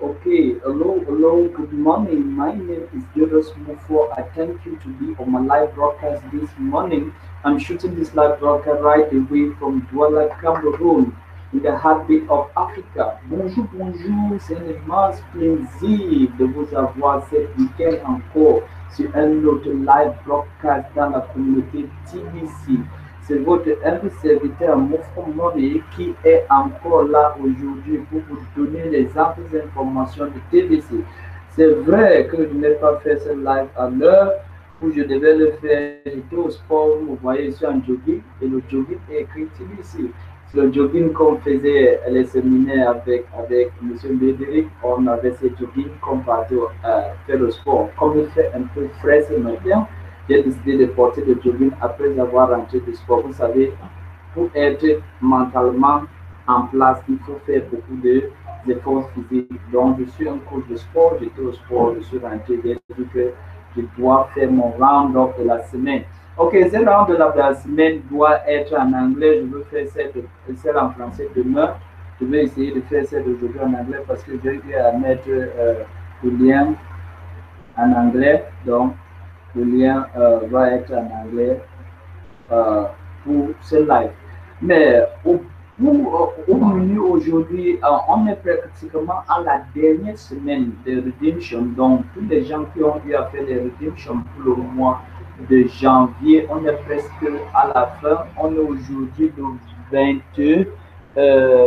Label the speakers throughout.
Speaker 1: Okay, hello, good morning. My name is Jonas Mufo. I thank you to be on my live broadcast this morning. I'm shooting this live broadcast right away from Douala, Cameroon, in the heartbeat of Africa. Bonjour, bonjour, c'est un immense plaisir de vous avoir cet week-end encore sur un autre live broadcast dans la communauté TBC. C'est votre humble serviteur Mofo Money qui est encore là aujourd'hui pour vous donner les amples informations de TBC. C'est vrai que je n'ai pas fait ce live à l'heure où je devais le faire. J'étais au sport, vous voyez, je suis en jogging et le jogging est écrit TBC. C'est le jogging qu'on faisait les séminaires avec M. Bédéric. On avait ce jogging qu'on partait faire le sport. Comme il fait un peu frais ce matin, j'ai décidé de porter le jogging après avoir rentré du sport. Vous savez, pour être mentalement en place, il faut faire beaucoup d'efforts physiques. Donc, je suis un coach de sport, j'étais au sport, je suis rentré, j'ai dit que je dois faire mon round-up de la semaine. Ok, ce round-up de la semaine doit être en anglais. Je veux faire celle en français demain. Je vais essayer de faire celle d'aujourd'hui en anglais parce que j'ai eu à mettre le lien en anglais. Donc, le lien va être en anglais pour ce live. Mais au menu aujourd'hui, on est pratiquement à la dernière semaine de redemption. Donc, tous les gens qui ont eu à faire les redemptions pour le mois de janvier, on est presque à la fin. On est aujourd'hui le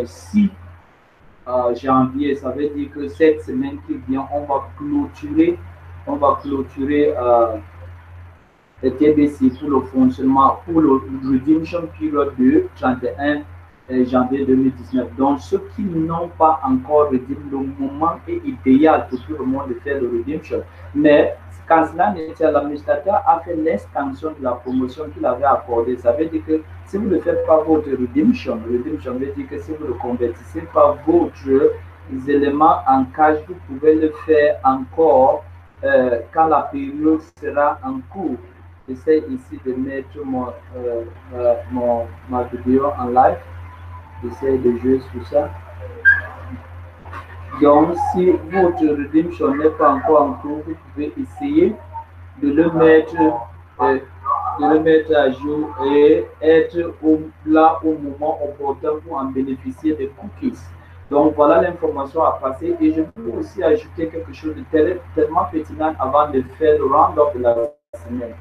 Speaker 1: 26 janvier. Ça veut dire que cette semaine qui vient, on va clôturer le TBC pour le fonctionnement, pour le redemption period de 31 janvier 2019. Donc, ceux qui n'ont pas encore redempté, le moment est idéal pour tout le monde de faire le redemption. Mais quand cela n'était, l'administrateur a fait l'extension de la promotion qu'il avait accordée. Ça veut dire que si vous ne faites pas votre redemption veut dire que si vous ne convertissez pas votre élément en cash, vous pouvez le faire encore quand la période sera en cours. J'essaie ici de mettre ma vidéo en live. J'essaie de jouer sur ça. Donc, si votre redemption n'est pas encore en cours, vous pouvez essayer de le mettre à jour et être là au moment opportun pour en bénéficier des cookies. Donc, voilà l'information à passer. Et je peux aussi ajouter quelque chose de tellement pertinent avant de faire le round-up de la semaine.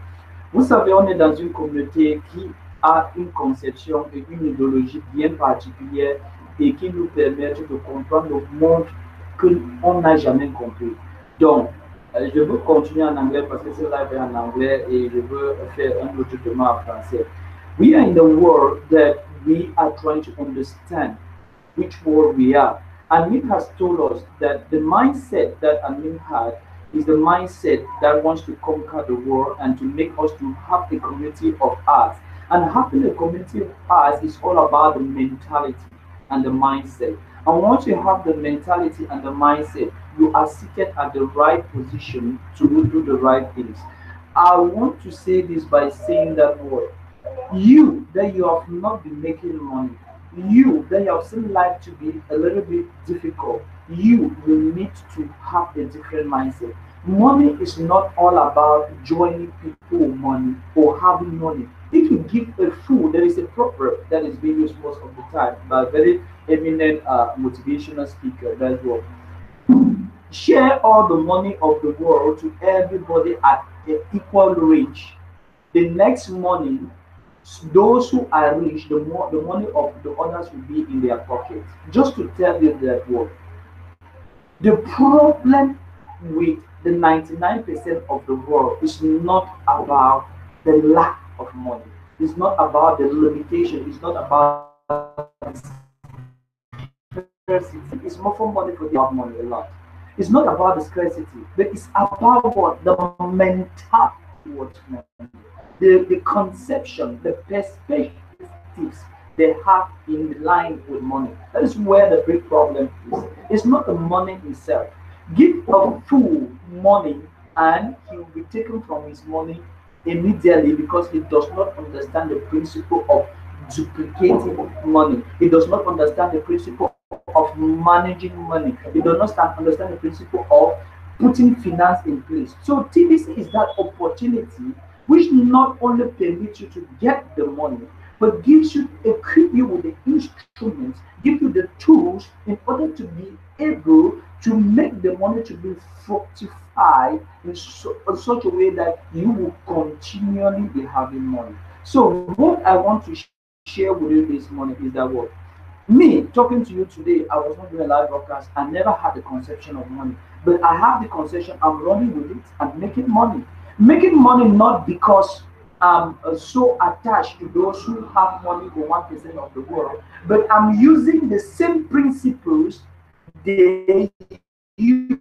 Speaker 1: Vous savez, on est dans une communauté qui a une conception et une idéologie bien particulière et qui nous permettent de comprendre le monde qu'on n'a jamais compris. Donc, je veux continuer en anglais parce que c'est live en anglais et je veux faire un autre document en français. We are in the world that we are trying to understand which world we are. Amin has told us that the mindset that Amin had is the mindset that wants to conquer the world and to make us to have a community of us. And having a community of us is all about the mentality and the mindset. And once you have the mentality and the mindset, you are seated at the right position to do the right things. I want to say this by saying that word. You that you have not been making money, you that you have seen life to be a little bit difficult, you need to have a different mindset. Money is not all about joining people with money or having money. If you give a fool, there is a proverb that is being used most of the time by a very eminent motivational speaker. That's what. Share all the money of the world to everybody at an equal range. The next money, those who are rich, the money of the others will be in their pockets. Just to tell you that word. The problem with the 99% of the world is not about the lack of money. It's not about the limitation. It's not about scarcity. It's more for money for the money a lot. It's not about the scarcity, but it's about what the mental towards money, the conception, the perspectives they have in line with money. That is where the big problem is. It's not the money itself. Give a fool money and he will be taken from his money immediately because he does not understand the principle of duplicating money. He does not understand the principle of managing money. They do not understand the principle of putting finance in place. So TBC is that opportunity which not only permits you to get the money, but gives you, equip you with the instruments, give you the tools in order to be able to make the money to be fructified in such a way that you will continually be having money. So what I want to share with you this morning is that what me talking to you today, I was not doing a live broadcast. I never had the conception of money, but I have the conception. I'm running with it and making money not because I'm so attached to those who have money for 1% of the world, but I'm using the same principles they use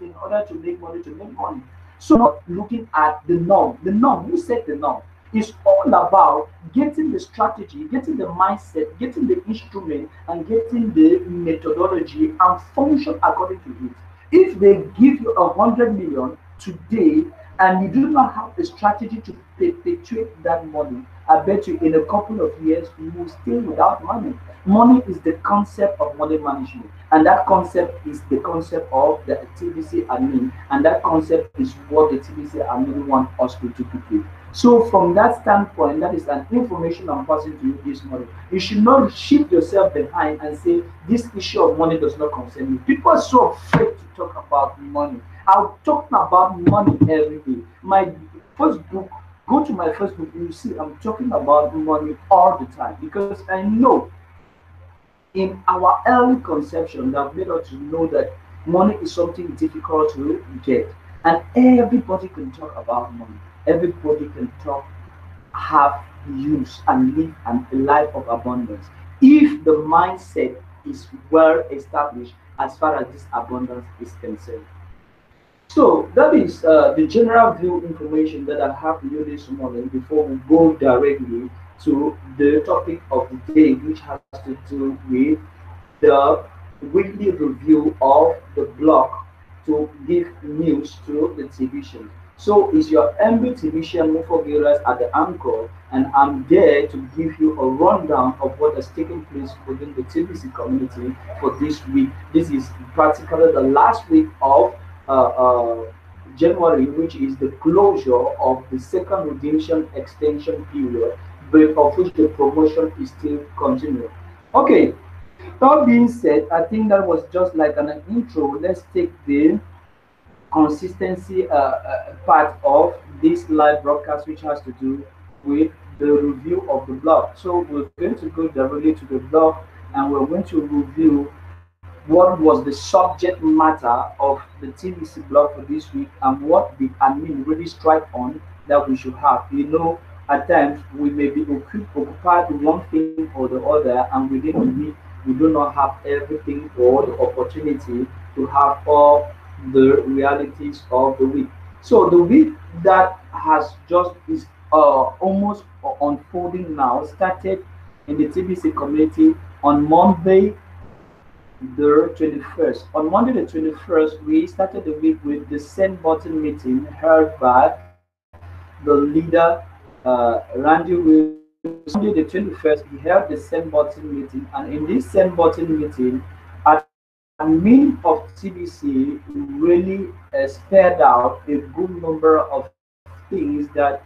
Speaker 1: in order to make money. So not looking at the norm. The norm, who set the norm? It's all about getting the strategy, getting the mindset, getting the instrument, and getting the methodology and function according to it. If they give you 100 million today and you do not have a strategy to perpetuate that money, I bet you in a couple of years you will stay without money. Money is the concept of money management, and that concept is the concept of the TBC admin, and that concept is what the TBC admin want us to do today. So from that standpoint, that is an information I'm passing to you this morning. You should not shift yourself behind and say this issue of money does not concern me. People are so afraid to talk about money. I'm talking about money every day. My first book, go to my first book, you see I'm talking about money all the time because I know in our early conception that made us to know that money is something difficult to get, and everybody can talk about money. Everybody can talk, have, use, and live a life of abundance if the mindset is well established as far as this abundance is concerned. So that is the general view information that I have for you this morning before we go directly to the topic of the day, which has to do with the weekly review of the blog to give news to the television. So it's your MB television Mufo viewers at the anchor, and I'm there to give you a rundown of what has taken place within the TBC community for this week. This is practically the last week of January, which is the closure of the second redemption extension period, but of which the promotion is still continuing. Okay, that being said, I think that was just like an intro. Let's take the consistency part of this live broadcast, which has to do with the review of the blog. So we're going to go directly to the blog, and we're going to review what was the subject matter of the TBC blog for this week and what the admin really strike on that we should have. You know, at times we may be occupied with one thing or the other, and within the week we do not have everything or the opportunity to have all the realities of the week. So the week that has just is almost unfolding now started in the TBC community on Monday the 21st. On Monday the 21st, we started the week with the send button meeting held by the leader Randy Williams. Monday the 21st, he held the send button meeting, and in this send button meeting, admin of TBC really spared out a good number of things that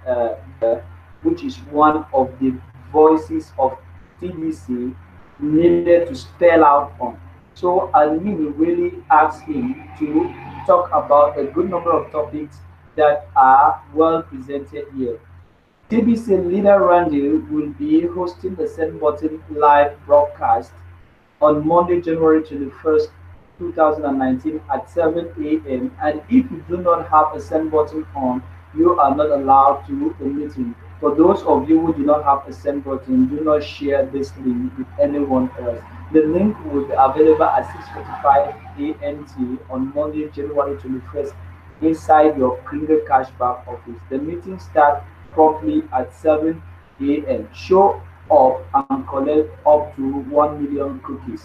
Speaker 1: which is one of the voices of TBC needed to spell out on. So admin really asked him to talk about a good number of topics that are well presented here. TBC leader Randy will be hosting the Send Button live broadcast on Monday, January 21st, 2019 at 7 a.m. And if you do not have a send button on, you are not allowed to the meeting. For those of you who do not have a send button, do not share this link with anyone else. The link will be available at 6:45 a.m. on Monday, January 21st inside your Kringle cashback office. The meeting starts promptly at 7 a.m. Show up and collect up to 1 million cookies.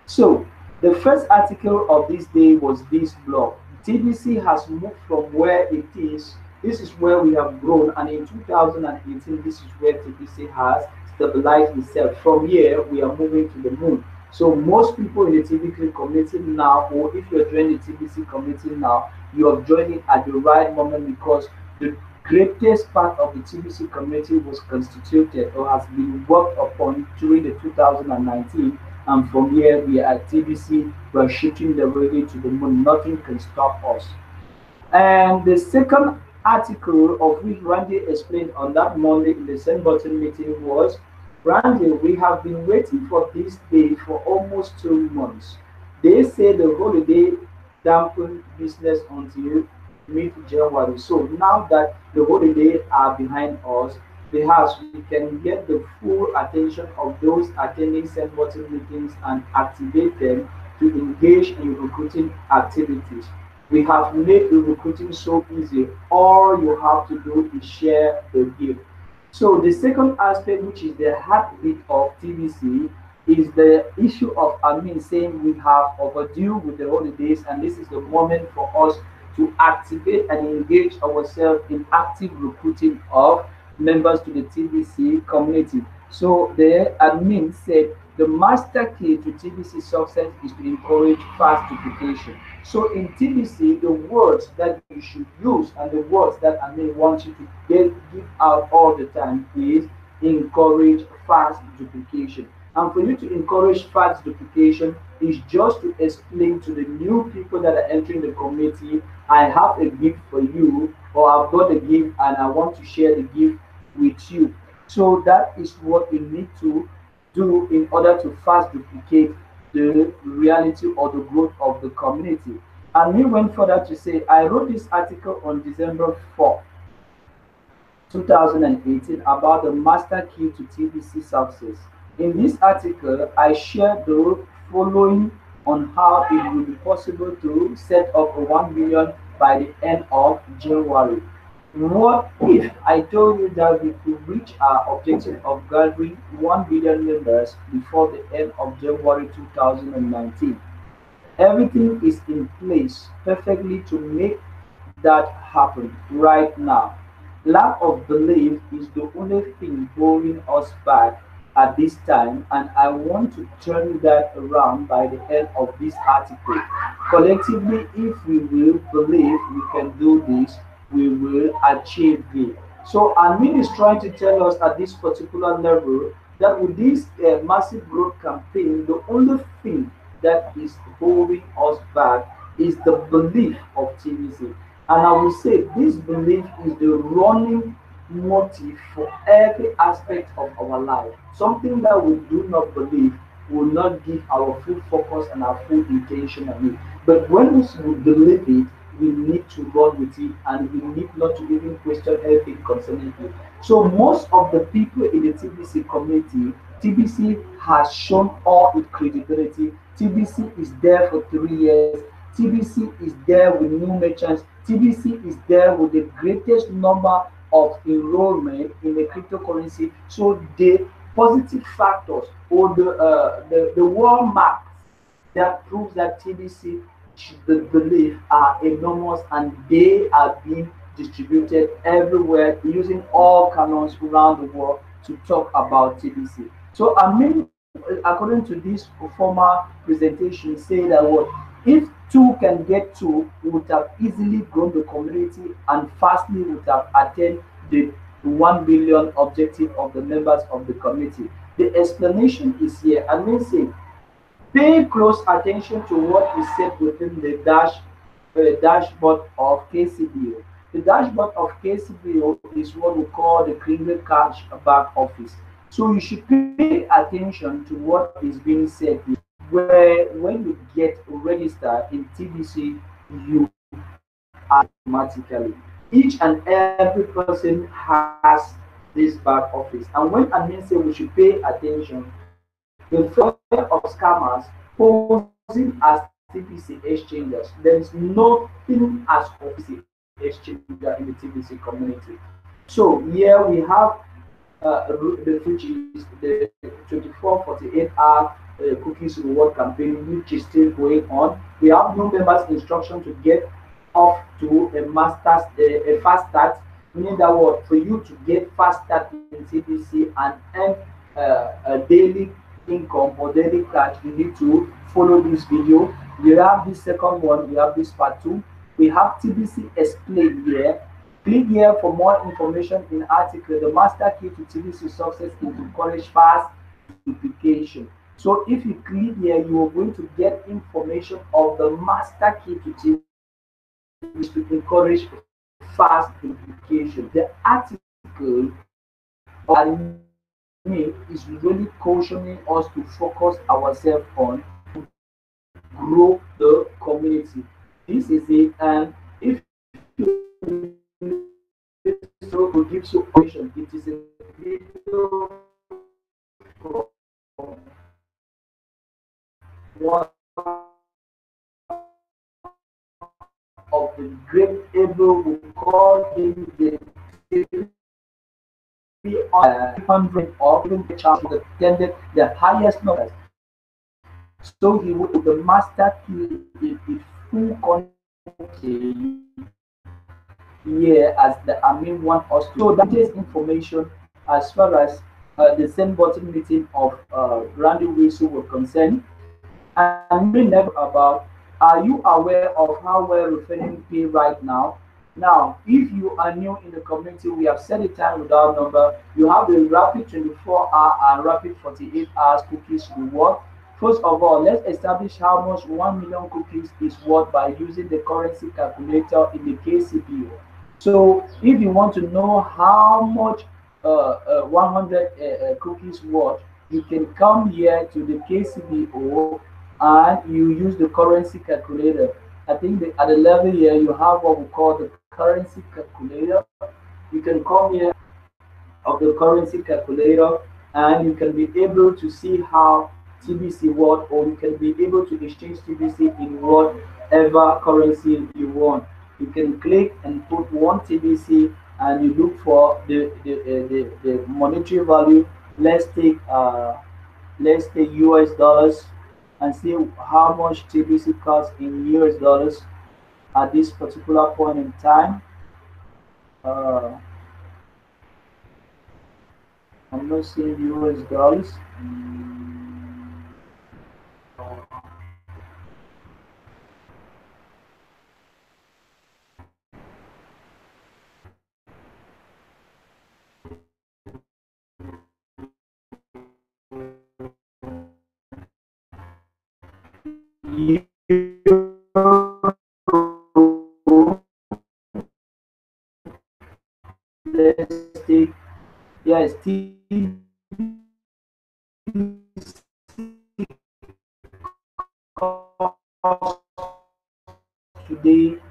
Speaker 1: So the first article of this day was this blog. TBC has moved from where it is. This is where we have grown, and in 2018, this is where TBC has stabilized itself. From here, we are moving to the moon. So most people in the TBC community now, or if you're joining the TBC community now, you are joining at the right moment, because the greatest part of the TBC community was constituted or has been worked upon during the 2019, and from here we are at TBC, we're shooting the way to the moon. Nothing can stop us. And the second article of which Randy explained on that Monday in the same button meeting was, Randy, we have been waiting for this day for almost 2 months. They say the holiday dampened business until mid-January. So now that the holidays are behind us, perhaps we can get the full attention of those attending same button meetings and activate them to engage in recruiting activities. We have made the recruiting so easy. All you have to do is share the gift. So the second aspect, which is the heartbeat of TBC, is the issue of admin saying we have overdue with the holidays, and this is the moment for us to activate and engage ourselves in active recruiting of members to the TBC community. So the admin said the master key to TBC success is to encourage fast duplication. So in TBC, the words that you should use and the words that admin wants you to give out all the time is encourage fast duplication. And for you to encourage fast duplication is just to explain to the new people that are entering the community, I have a gift for you, or I've got a gift and I want to share the gift with you. So that is what you need to do in order to fast duplicate the reality or the growth of the community. And he went further to say, I wrote this article on December 4, 2018 about the master key to TBC success. In this article, I shared the following on how it will be possible to set up a 1 million by the end of January. What if I told you that we could reach our objective of gathering 1 billion members before the end of January 2019? Everything is in place perfectly to make that happen right now. Lack of belief is the only thing holding us back at this time, and I want to turn that around by the end of this article. Collectively, if we will believe we can do this, we will achieve it. So, Admin is trying to tell us at this particular level that with this massive growth campaign, the only thing that is holding us back is the belief of TBC. And I will say this belief is the running motive for every aspect of our life. Something that we do not believe will not give our full focus and our full intention on it. But when we believe it, we need to run with it, and we need not to even question anything concerning it. So most of the people in the TBC community, TBC has shown all its credibility. TBC is there for 3 years. TBC is there with new merchants. TBC is there with the greatest number of enrollment in the cryptocurrency. So the positive factors or the watermarks that proves that TBC the belief are enormous, and they are being distributed everywhere using all canons around the world to talk about TBC. So I mean, according to this former presentation, say that what if two can get two, we would have easily grown the community and fastly would have attained the 1 billion objective of the members of the community. The explanation is here. I mean, say, pay close attention to what is said within the dashboard of KCBO. The dashboard of KCBO is what we call the Kringle cash back office. So you should pay attention to what is being said. Where when you get registered in TBC, you automatically. Each and every person has this back office. And when admin say we should pay attention, the fear of scammers posing as TBC exchangers. There is nothing as TBC exchanger in the TBC community. So here we have which is the 24-48 hour cookies reward campaign, which is still going on. We have new members instruction to get off to a fast start, meaning that what for you to get fast start in TBC and earn a daily income or daily cash, you need to follow this video. We have this second one, we have this part 2. We have TBC explained here. Click here for more information in article, the master key to TBC success is to encourage fast duplication. So if you click here, you are going to get information of the master key to TBC is to encourage fast duplication. The article is really cautioning us to focus ourselves on grow the community. This is it, and if you so gives you option, it is a video from one of the great able who call him the 300 or even the child who attended the highest numbers. So he would the master key in full content here as the Amin want us to. So that is information as far as the same bottom meeting of Randy Wilson were concerned. And we never about, are you aware of how well referring pay right now? Now, if you are new in the community, we have set a time without number. You have the rapid 24-hour and rapid 48 hours cookies reward. First of all, let's establish how much 1 million cookies is worth by using the currency calculator in the KCPO. So if you want to know how much 100 cookies worth, you can come here to the KCBO and you use the currency calculator. I think at the level here you have what we call the currency calculator. You can come here of the currency calculator and you can be able to see how TBC worth, or you can be able to exchange TBC in whatever currency you want. You can click and put 1 TBC and you look for the monetary value. Let's take US dollars and see how much TBC costs in US dollars at this particular point in time. I'm not seeing US dollars. Let's take, yes, today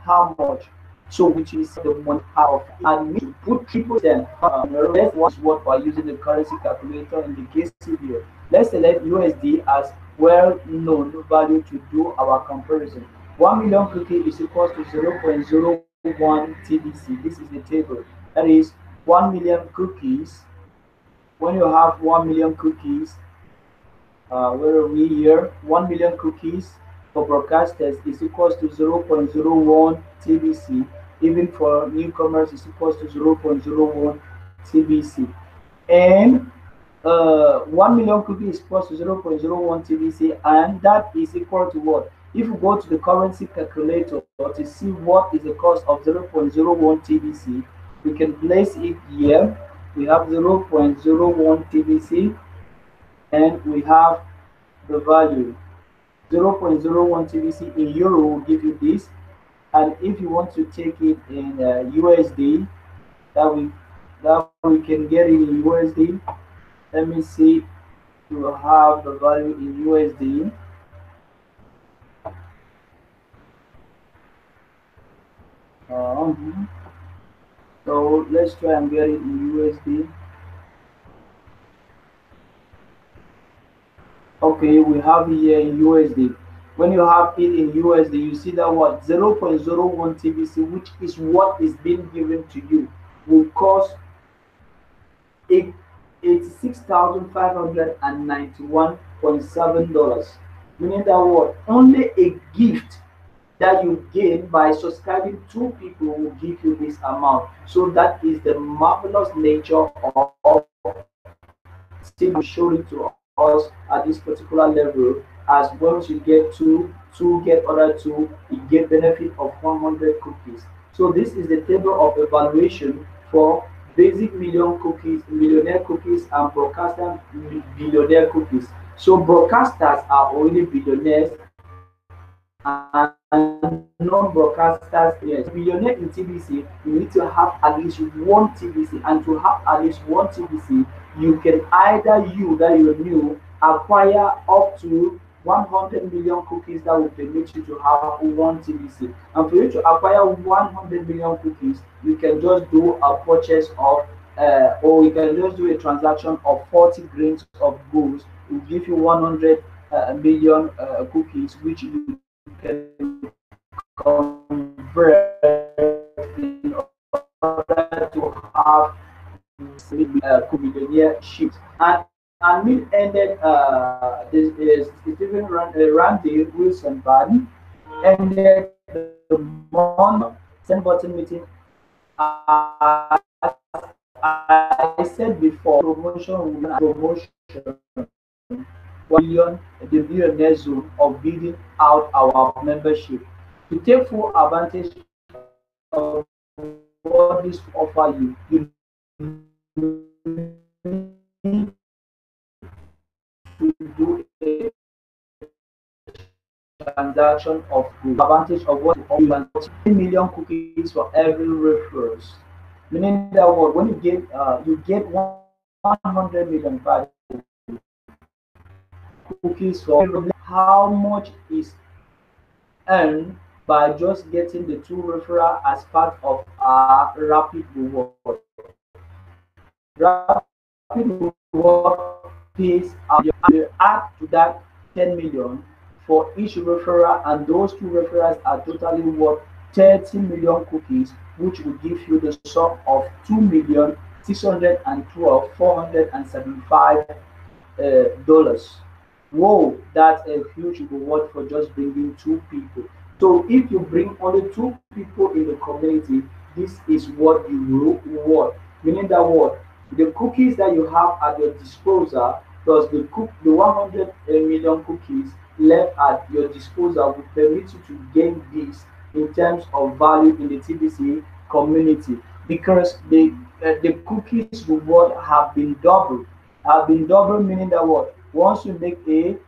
Speaker 1: how much, so which is the money how, and we put triple them. Let's watch what by using the currency calculator in the case video. Let's select USD as well known value to do our comparison. 1 million cookie is equal to 0.01 TBC. This is the table. That is 1 million cookies. When you have 1 million cookies, where are we here? 1 million cookies for broadcasters is equals to 0.01 TBC. Even for newcomers, is equals to 0.01 TBC. And 1 million cookies is equals to 0.01 TBC, and that is equal to what? If you go to the currency calculator to see what is the cost of 0.01 TBC, we can place it here. We have 0.01 TBC and we have the value 0.01 TBC in euro will give you this, and if you want to take it in USD, that we can get it in USD. Let me see to have the value in USD. So let's try and get it in USD. Okay, we have here in USD. When you have it in USD, you see that what 0.01 TBC, which is what is being given to you, will cost $86,591.7. Meaning that what only a gift that you gain by subscribing 2 people will give you this amount. So that is the marvelous nature of still showing to us at this particular level, as once you get two get other two, you get benefit of 100 cookies. So this is the table of evaluation for basic million cookies, millionaire cookies, and broadcaster billionaire cookies. So broadcasters are already billionaires and non-broadcasters. Yes, millionaire in TVC, you need to have at least one TVC, and to have at least one TVC, you can either you that you new acquire up to 100 million cookies that will permit you to have one TVC. And for you to acquire 100 million cookies, you can just do a purchase of or you can just do a transaction of 40 grains of gold. It will give you 100 million cookies, which you can convert in order to have millionaire shift. And me ended this is Stephen Randy Wilson Barney ended the month send button meeting. uh, I said before, promotion 1 million, the billionaire zone of building out our membership. To take full advantage of what this offer you, you need to do a transaction of good advantage of what you offer 10 million cookies for every referrals. Meaning that what when you get 100 million cookies for how much is earned by just getting the two referral as part of our rapid reward. Rapid reward pays you add to that 10 million for each referral, and those two referrals are totally worth 30 million cookies, which will give you the sum of 2,612,475 dollars. Whoa, that's a huge reward for just bringing two people. So if you bring only two people in the community, this is what you will reward. Meaning that what the cookies that you have at your disposal plus the 100 million cookies left at your disposal will permit you to gain this in terms of value in the TBC community, because the cookies reward have been doubled, meaning that what once you make a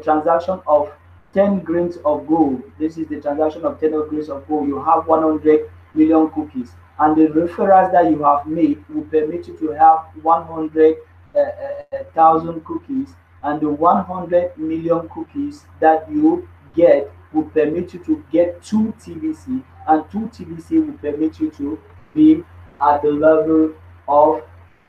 Speaker 1: transaction of 10 grains of gold. This is the transaction of 10 grains of gold. You have 100 million cookies. And the referrals that you have made will permit you to have 100,000 cookies. And the 100 million cookies that you get will permit you to get 2 TVC. And 2 TVC will permit you to be at the level of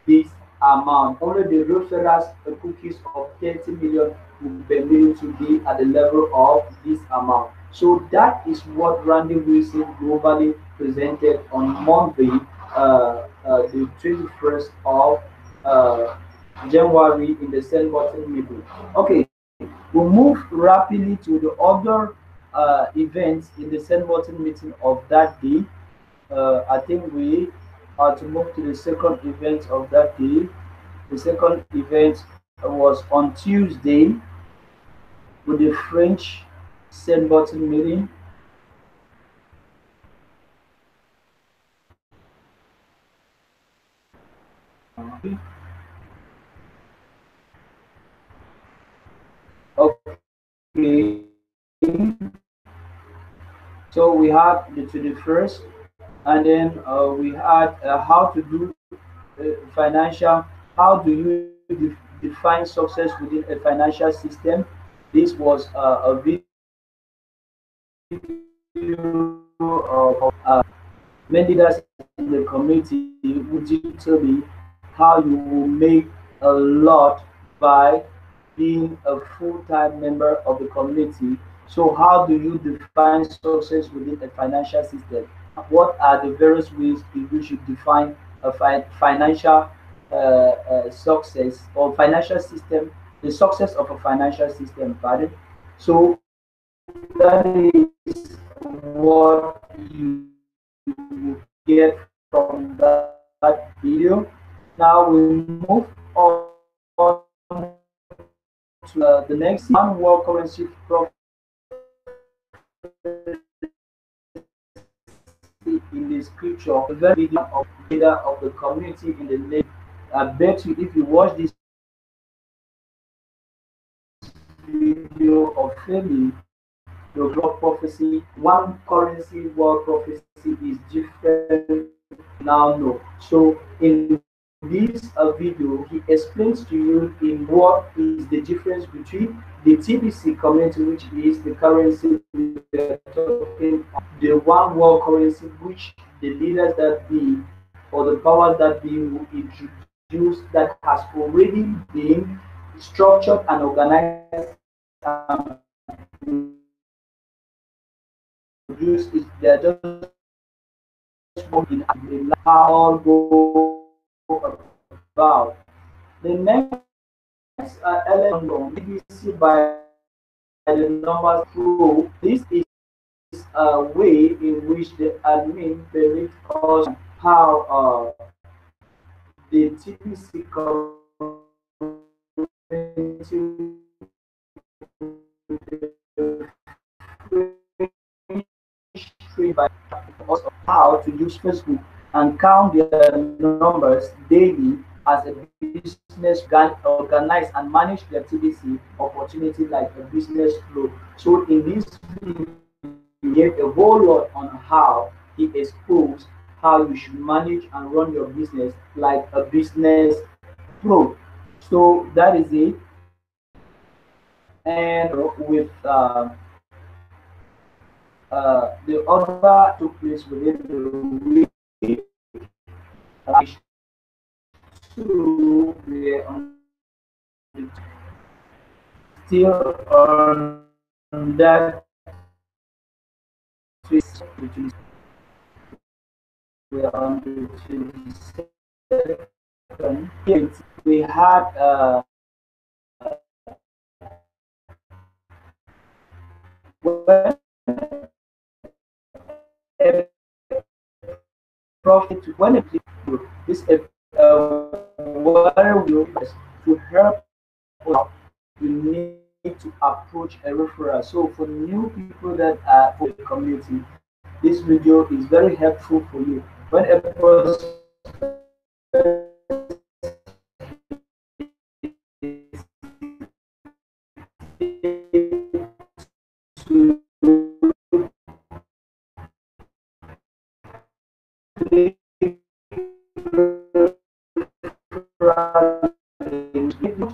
Speaker 1: this amount. Only the referrals cookies of 30 million will permit you to be at the level of this amount. So that is what Randy Wilson globally presented on Monday, the 21st of January in the send button meeting. Okay, we'll move rapidly to the other events in the send button meeting of that day. I think we are to move to the second event of that day. The second event was on Tuesday with the French send button meeting. Okay, so we had the 21st, and then we had how to do financial, how do you define success within a financial system. This was a video of many leaders in the community who did tell me how you will make a lot by being a full-time member of the community. So how do you define success within a financial system? What are the various ways in which you define a financial success or financial system, the success of a financial system, pardon? So that is what you get from that video. Now we move on to the next one world currency prophecy in the scripture, the very video of leader of the community in the name. I bet you if you watch this video of Femi, the world prophecy, one currency world prophecy is different now. No. So in this video, he explains to you in what is the difference between the TBC community, which is the currency we are talking, the one world currency, which the leaders that be or the powers that be will introduce, that has already been structured and organized and produced. They're just working in how go about. The next element BBC by the numbers through. This is a way in which the admin believes us how the TBC community by how to use Facebook and count their numbers daily as a business organize and manage their TBC opportunity like a business flow. So in this video, he gave a whole lot on how he exposed how you should manage and run your business like a business flow. So that is it. And with the other took place within the week. Two were on still on that twist, which is we are on the 22nd. We had when a profit when a this where we to help you need to approach a referral. So for new people that are for the community, this video is very helpful for you. When a person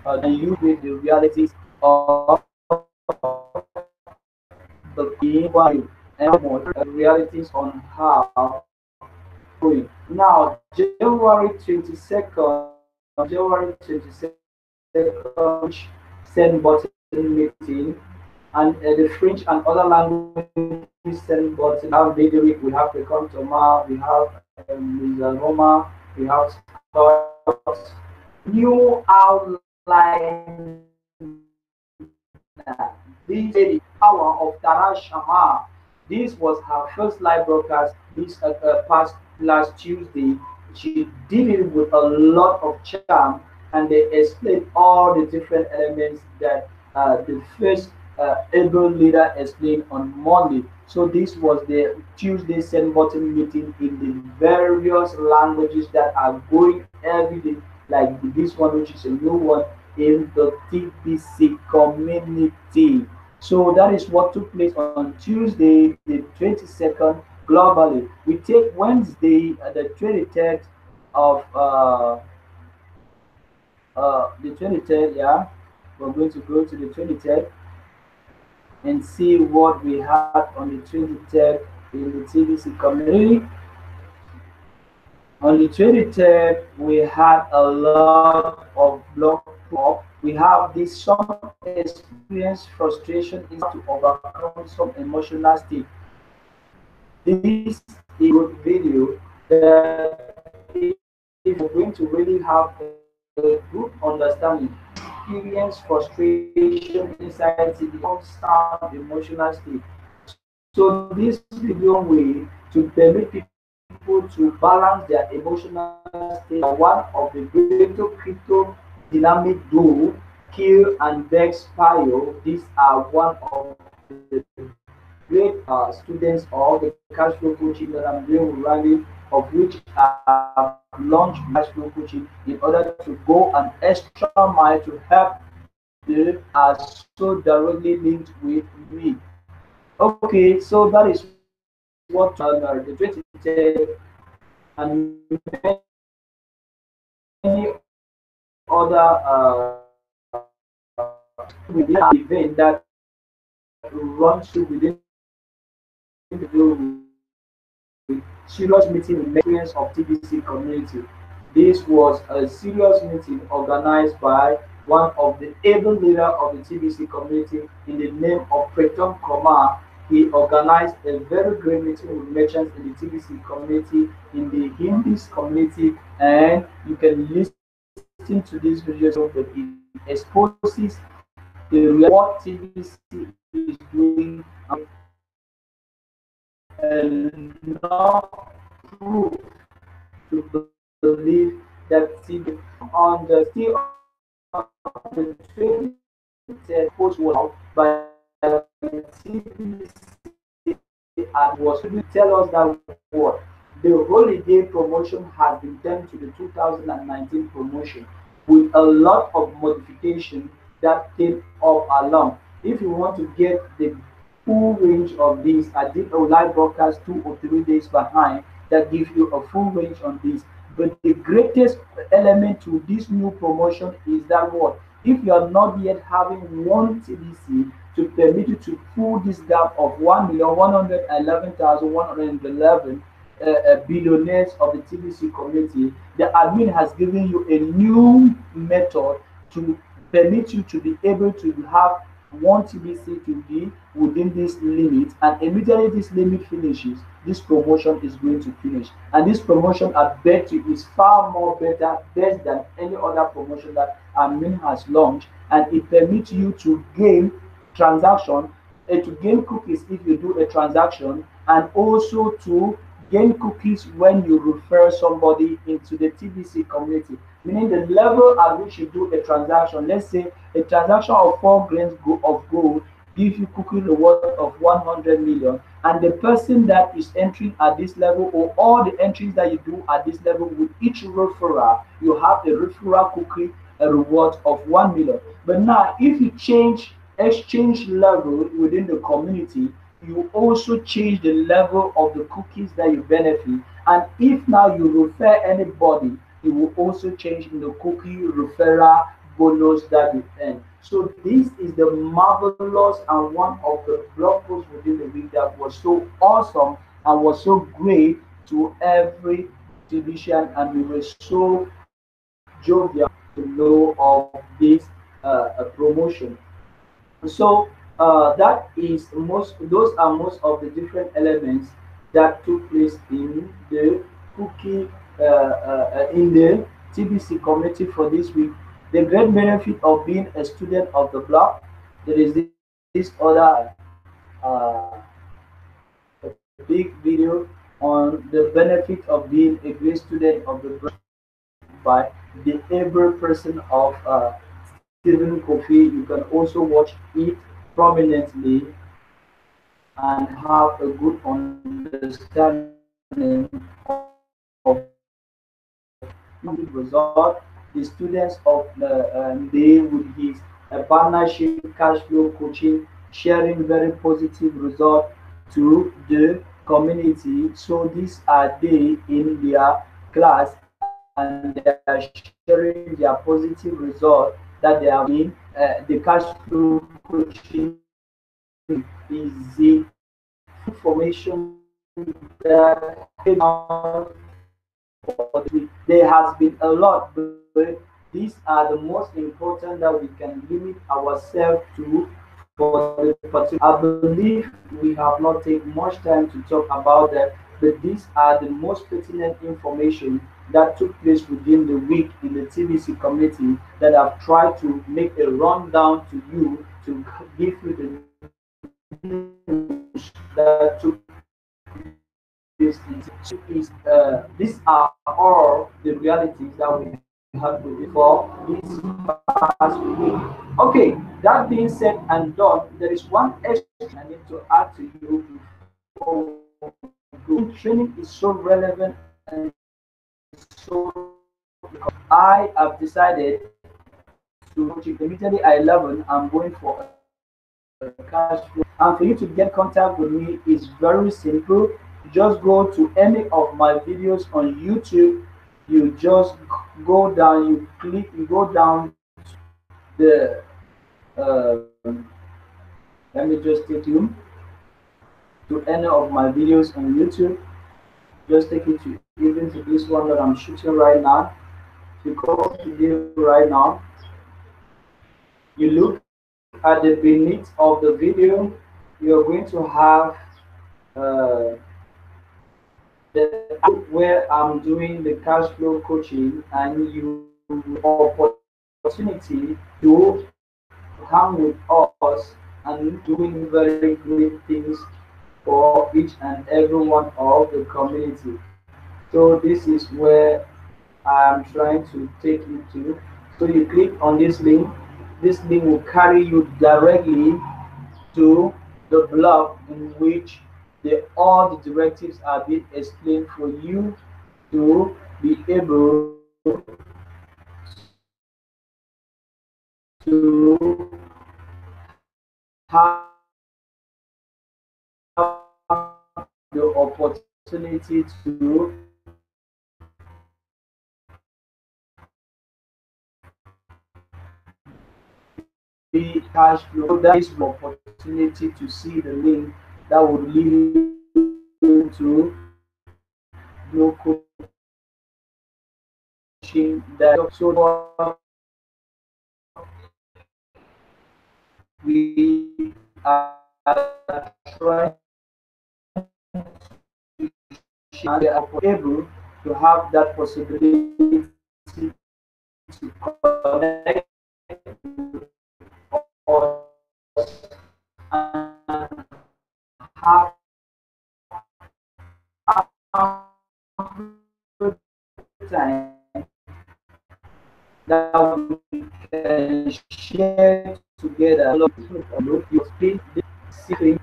Speaker 1: and you with the realities of the being and more realities on how going. Now January 22nd, send button meeting and the French and other languages send button. We have Videric, we have the Contoma, we have Roma, we have Scott. New outline. This is the power of Tara Shama. This was her first live broadcast this past last Tuesday. She did it with a lot of charm, and they explained all the different elements that the first able leader explained on Monday. So this was the Tuesday send button meeting in the various languages that are going every day, like this one, which is a new one in the TBC community. So that is what took place on Tuesday, the 22nd, globally. We take Wednesday, the 23rd of the 23rd. Yeah, we're going to go to the 23rd and see what we had on the 23rd in the TBC community. On the 23rd, we had a lot of blog pop. We have this some experience frustration is to overcome some emotional state. This is a good video that if you're going to really have a good understanding, experience frustration, anxiety, the constant emotional state. So this video way to permit people to balance their emotional state. One of the greater crypto dynamic duo Kill and Dex Pio. These are one of the great students of the cash flow coaching that I'm doing rally, of which I have launched cash flow coaching in order to go an extra mile to help they are so directly linked with me. Okay, so that is what the 2010 and many other within the event that runs through within the serious meeting with members of TBC community. This was a serious meeting organized by one of the able leader of the TBC community in the name of Pretom Kumar. He organized a very great meeting with merchants in the TBC community, in the Hindus community, and you can listen to this video so that it exposes the what TBC is doing and not proof to believe that TBC on the still on the 2010 post was out by TBC and was to tell us that what the holiday promotion has been turned to the 2019 promotion with a lot of modification that came up along. If you want to get the full range of this, I did a live broadcast 2 or 3 days behind that gives you a full range on this. But the greatest element to this new promotion is that what if you are not yet having one TBC to permit you to fill this gap of 1,111,111 billionaires of the TBC community, the admin has given you a new method to permit you to be able to have one TBC to be within this limit, and immediately this limit finishes, this promotion is going to finish. And this promotion, I bet you, is far more best than any other promotion that admin has launched, and it permits you to gain transaction to gain cookies if you do a transaction, and also to gain cookies when you refer somebody into the TBC community. Meaning the level at which you do a transaction, let's say a transaction of 4 grains of gold gives you cookie reward of 100 million, and the person that is entering at this level, or all the entries that you do at this level, with each referral you have a referral cookie a reward of 1 million. But now if you change exchange level within the community, you also change the level of the cookies that you benefit. And if now you refer anybody, it will also change in the cookie referral bonus that you earn. So this is the marvelous and one of the blog posts within the week that was so awesome and was so great to every division, and we were so jovial to know of this promotion. So that is most. Those are most of the different elements that took place in the cookie in the TBC community for this week. The great benefit of being a student of the block. There is this other big video on the benefit of being a great student of the block by the able person of Stephen Kofi. You can also watch it prominently and have a good understanding of the result. The students of the day with his partnership cash flow coaching, sharing very positive result to the community. So these are they in their class, and they are sharing their positive result that they have in the cash flow coaching is the information that came out for the week. There has been a lot, but these are the most important that we can limit ourselves to for the particular. I believe we have not taken much time to talk about that, but these are the most pertinent information that took place within the week in the TBC community that I've tried to make a rundown to you to give you the news that took place. These are all the realities that we have to do for this past week. Okay, that being said and done, there is one extra I need to add to you before we go. Training is so relevant and so I have decided to immediately at 11 I'm going for a cash flow. And for you to get contact with me is very simple. Just go to any of my videos on YouTube. You just go down, you go down the let me just take you to any of my videos on YouTube. Just take it to even to this one that I'm shooting right now. If you go to here right now, you look at the beneath of the video, you're going to have the where I'm doing the cash flow coaching, and you opportunity to hang with us and doing very great things for each and every one of the community. So this is where I'm trying to take you to. So you click on this link. This link will carry you directly to the blog in which all the directives are being explained for you to be able to have the opportunity to be cash flow. That is the opportunity to see the link that would lead you to no coaching that so we are trying and they are able to have that possibility to connect us and have time that we can share together. Look, you speak this secret.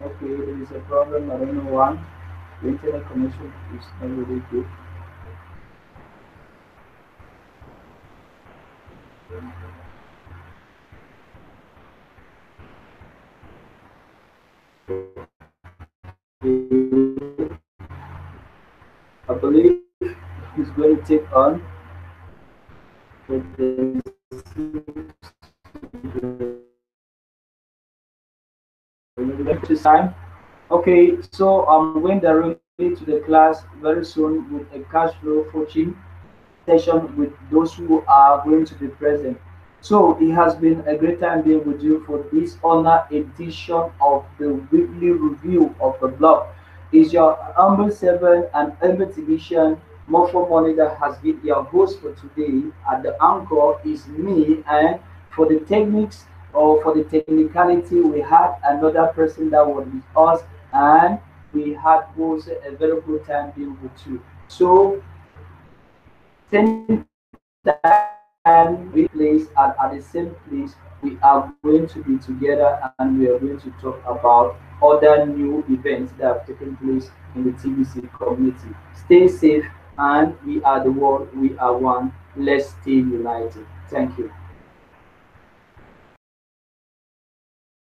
Speaker 1: Okay, there is a problem. I don't know why. The internet connection is not really good. I believe it's going to take on. Time. Okay, so I'm going directly to the class very soon with a cash flow coaching session with those who are going to be present. So it has been a great time being with you for this honor edition of the weekly review of the blog. Is your humble servant and humble technician more for money that has been your host for today. At the anchor is me, and for the techniques or for the technicality, we had another person that was with us, and we had also a very good time being with you. So same time we place at the same place we are going to be together, and we are going to talk about other new events that have taken place in the TBC community. Stay safe, and we are the world, we are one. Let's stay united. Thank you.